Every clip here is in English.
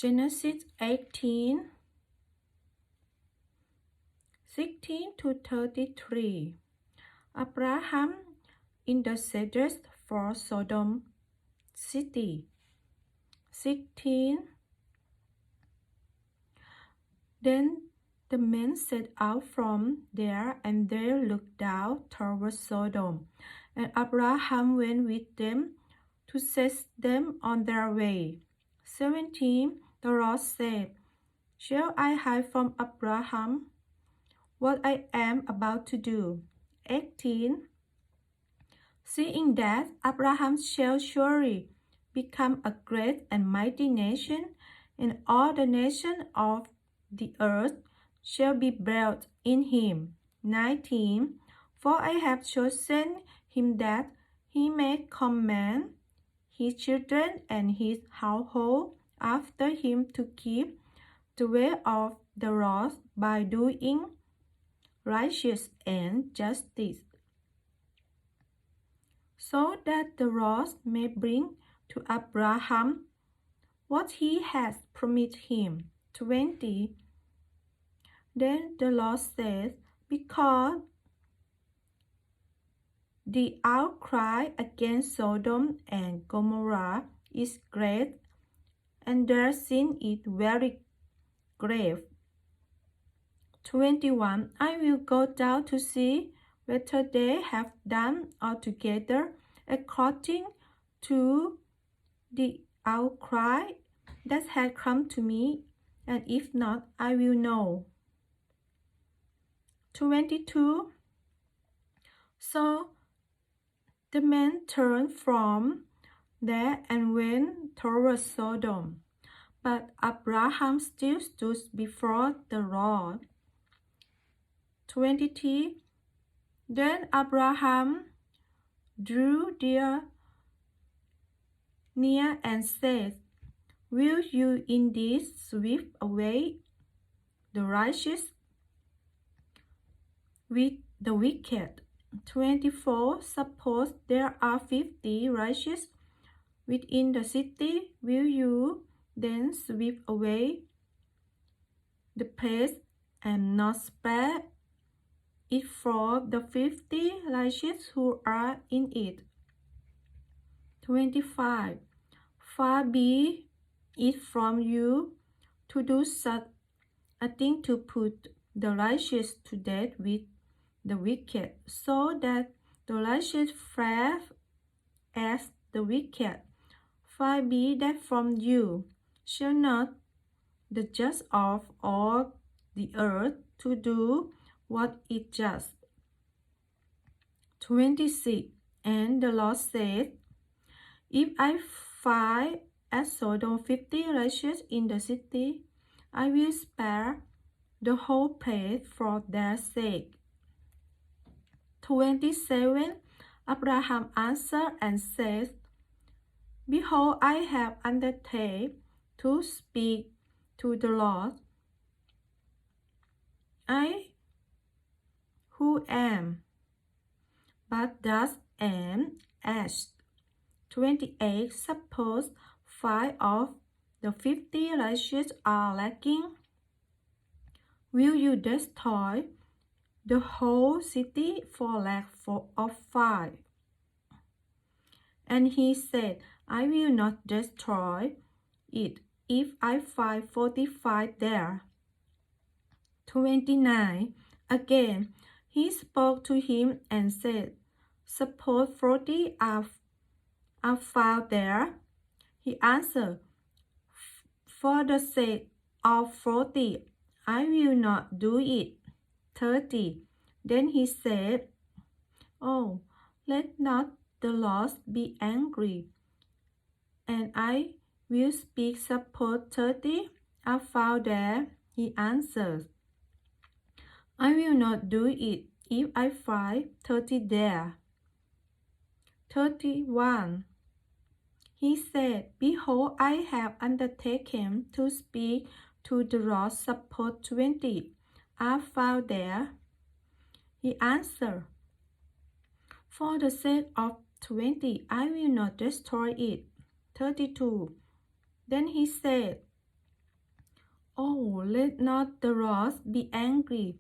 Genesis 18:16-33. Abraham intercedes for Sodom city. 16. Then the men set out from there, and they looked down towards Sodom. And Abraham went with them to set them on their way. 17. The Lord said, "Shall I hide from Abraham what I am about to do?" 18. Seeing that Abraham shall surely become a great and mighty nation, and all the nations of the earth shall be blessed in him. 19. For I have chosen him that he may command his children and his household after him to keep the way of the Lord by doing righteousness and justice, so that the Lord may bring to Abraham what he has promised him. 20. Then the Lord said, because the outcry against Sodom and Gomorrah is great, and their sin is very grave. 21. I will go down to see whether they have done altogether according to the outcry that had come to me, and if not, I will know. 22. So the men turned from there and went towards Sodom, but Abraham still stood before the Lord. 23. Then Abraham drew near and said, "Will you indeed sweep away the righteous with the wicked?" 24. Suppose there are 50 righteous within the city, will you then sweep away the place and not spare it for the 50 righteous who are in it? 25. Far be it from you to do such a thing, to put the righteous to death with the wicked, so that the righteous fare as the wicked. Far be that from you. Shall not the judge of all the earth to do what is just? 26. And the Lord said, if I find at Sodom 50 righteous in the city, I will spare the whole place for their sake. 27. Abraham answered and said, behold, I have undertaken to speak to the Lord. I who am but dust and ash. 28. Suppose 5 of the 50 righteous are lacking, will you destroy the whole city for lack of 5? And he said, I will not destroy it if I find 45 there. 29. Again he spoke to him and said, suppose 40 are found there. He answered, for the sake of 40, I will not do it. 30. Then he said, oh, let not the Lord be angry, and I will speak. Suppose 30 are found there. He answered, I will not do it if I find 30 there. 31. He said, behold, I have undertaken to speak to the Lord. Suppose 20 are found there. He answered, for the sake of 20, I will not destroy it. 32. Then he said, Oh, let not the rocks be angry,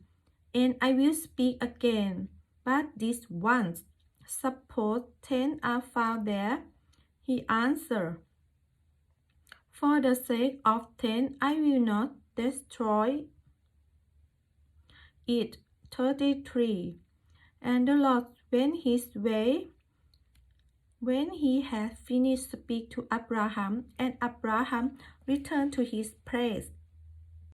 and I will speak again. But this once, suppose 10 are found there, he answered. For the sake of 10, I will not destroy it. 33. And the Lord went his way when he had finished speak to Abraham, and Abraham returned to his place.